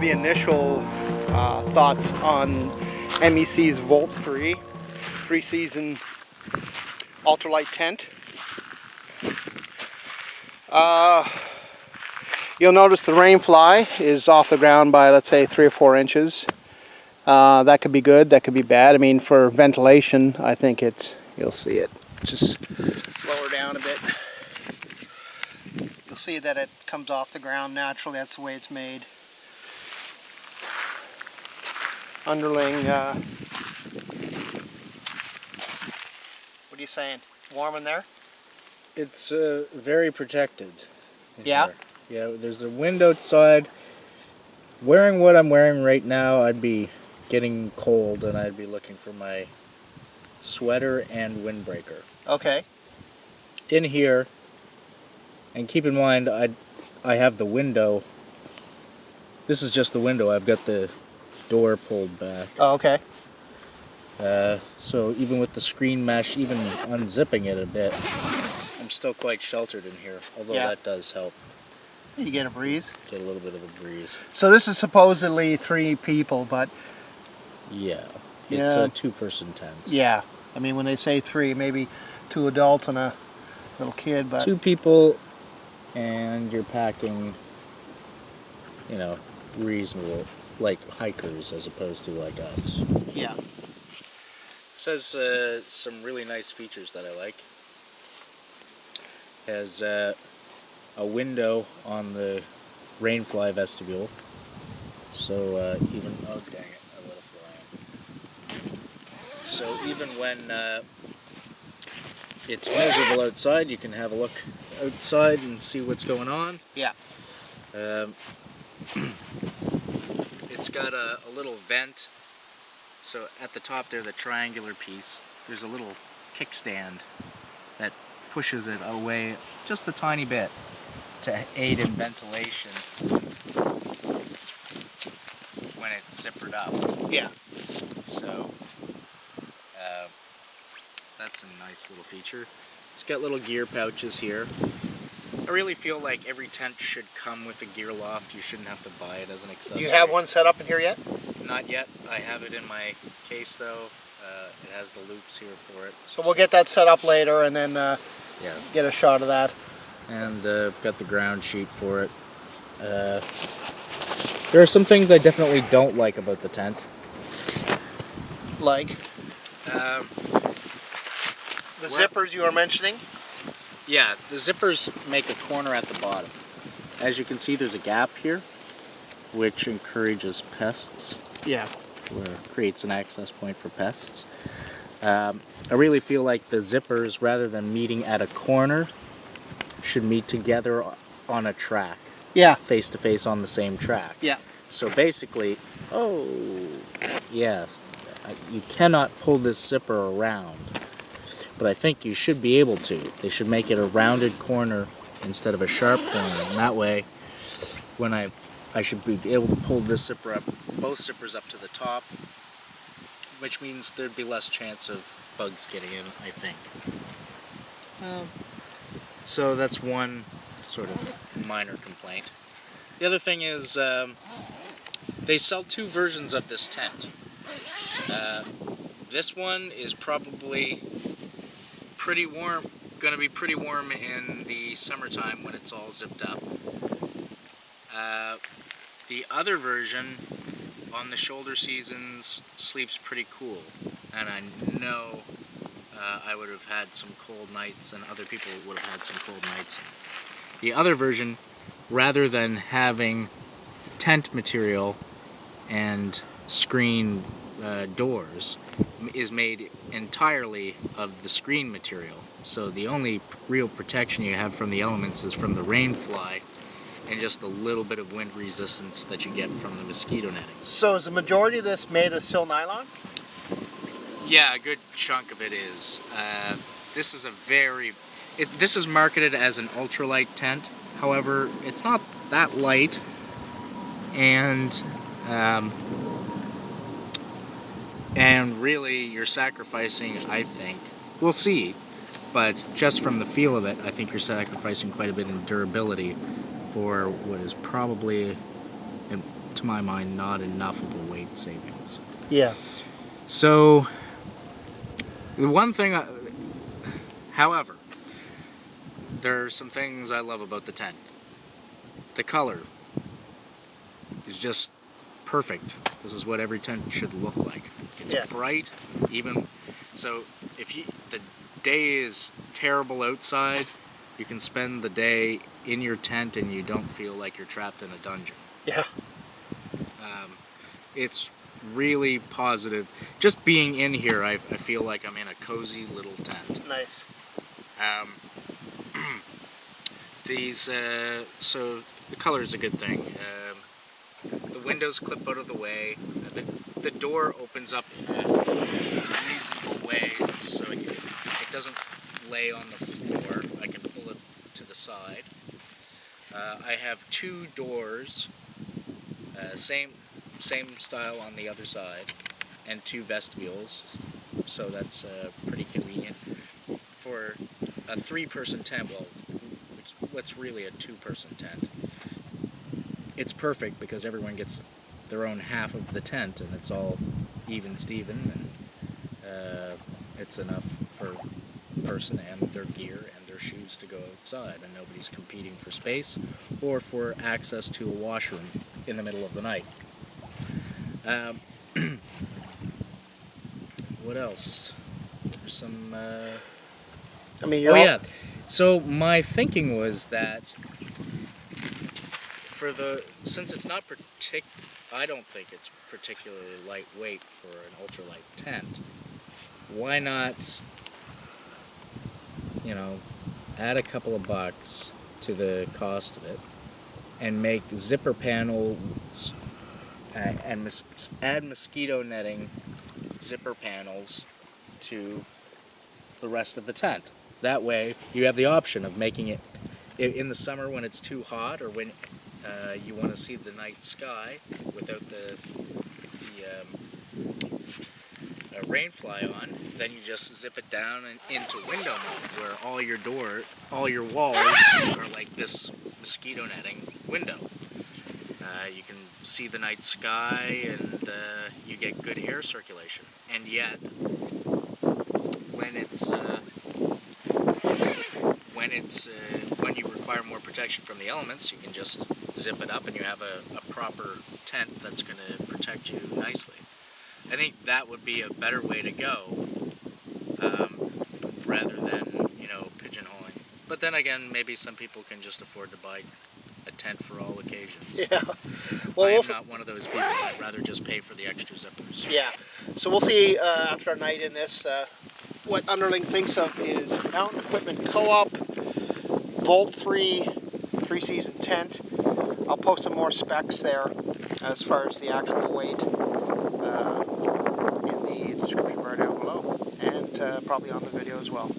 the initial thoughts on MEC's Volt 3 3-season ultralight tent. You'll notice the rain fly is off the ground by, let's say, 3 or 4 inches. That could be good, that could be bad. I mean, for ventilation, I think you'll see it. Just lower down a bit. You'll see that it comes off the ground naturally. That's the way it's made. Underling, what are you saying? Warm in there? It's very protected. Yeah? Here. Yeah, there's a wind outside. Wearing what I'm wearing right now, I'd be getting cold and I'd be looking for my sweater and windbreaker. Okay. In here, and keep in mind, I have the window. This is just the window. I've got the door pulled back. Oh, okay. So even with the screen mesh, even unzipping it a bit, I'm still quite sheltered in here, although that does help. You get a breeze? Get a little bit of a breeze. So this is supposedly 3 people, but... Yeah, it's a 2-person tent. Yeah, I mean when they say 3, maybe 2 adults and a little kid, but... 2 people, and you're packing, you know, reasonable, like hikers as opposed to like us. Yeah. It says some really nice features that I like. Has a window on the rainfly vestibule, so even, oh dang it, I let it fly in. So even when it's miserable outside, you can have a look outside and see what's going on. Yeah. It's got a little vent, so at the top there, the triangular piece, there's a little kickstand that pushes it away just a tiny bit to aid in ventilation when it's zippered up. Yeah. So that's a nice little feature. It's got little gear pouches here. I really feel like every tent should come with a gear loft. You shouldn't have to buy it as an accessory. Do you have one set up in here yet? Not yet. I have it in my case though. It has the loops here for it. So we'll get that set up later and then Yeah. get a shot of that. And I've got the ground sheet for it. There are some things I definitely don't like about the tent. Like? The zippers you were mentioning? Yeah, the zippers make a corner at the bottom. As you can see, there's a gap here, which encourages pests. Yeah. Or creates an access point for pests. I really feel like the zippers, rather than meeting at a corner, should meet together on a track. Yeah. Face to face on the same track. Yeah. So basically, yeah, you cannot pull this zipper around, but I think you should be able to. They should make it a rounded corner instead of a sharp corner, and that way, when I should be able to pull this zipper up, both zippers up to the top, which means there'd be less chance of bugs getting in, I think. So that's one sort of minor complaint. The other thing is, they sell 2 versions of this tent. This one is probably pretty warm, gonna be pretty warm in the summertime when it's all zipped up. The other version on the shoulder seasons sleeps pretty cool, and I know I would have had some cold nights and other people would have had some cold nights. The other version, rather than having tent material and screen doors, is made entirely of the screen material. So the only real protection you have from the elements is from the rain fly and just a little bit of wind resistance that you get from the mosquito netting. So is the majority of this made of sil nylon? Yeah, a good chunk of it is. This is this is marketed as an ultralight tent. However, it's not that light, and really you're sacrificing, I think, we'll see, but just from the feel of it, I think you're sacrificing quite a bit in durability for what is probably, to my mind, not enough of a weight savings. Yeah. So, the one thing, however, there are some things I love about the tent. The color is just perfect. This is what every tent should look like. It's bright, even so. If the day is terrible outside, you can spend the day in your tent and you don't feel like you're trapped in a dungeon. Yeah. It's really positive. Just being in here, I feel like I'm in a cozy little tent. Nice. So the color is a good thing. The windows clip out of the way. The door opens up in a reasonable way, so it doesn't lay on the floor. I can pull it to the side. I have 2 doors, same style on the other side, and 2 vestibules, so that's pretty convenient for a 3-person tent. Well, what's really a 2-person tent. It's perfect because everyone gets their own half of the tent, and it's all even Steven, and it's enough for a person and their gear and their shoes to go outside, and nobody's competing for space or for access to a washroom in the middle of the night. What else? There's some. I mean, you're So my thinking was that since it's not I don't think it's particularly lightweight for an ultralight tent. Why not, add a couple of bucks to the cost of it and make zipper panels and add mosquito netting zipper panels to the rest of the tent. That way you have the option of making it in the summer when it's too hot, or when you want to see the night sky without the rain fly on. Then you just zip it down and into window mode, where all your walls are like this mosquito netting window. You can see the night sky, and you get good air circulation. And yet, when you require more protection from the elements, you can just zip it up, and you have a proper tent that's going to protect you nicely. I think that would be a better way to go, rather than pigeonholing. But then again, maybe some people can just afford to buy a tent for all occasions. Yeah. Well, I'm not one of those people. I'd rather just pay for the extra zippers. Yeah. So we'll see after a night in this what Underling thinks of his Mountain Equipment Co-op Volt 3 3-season tent. I'll post some more specs there as far as the actual weight in the description bar down below, and probably on the video as well.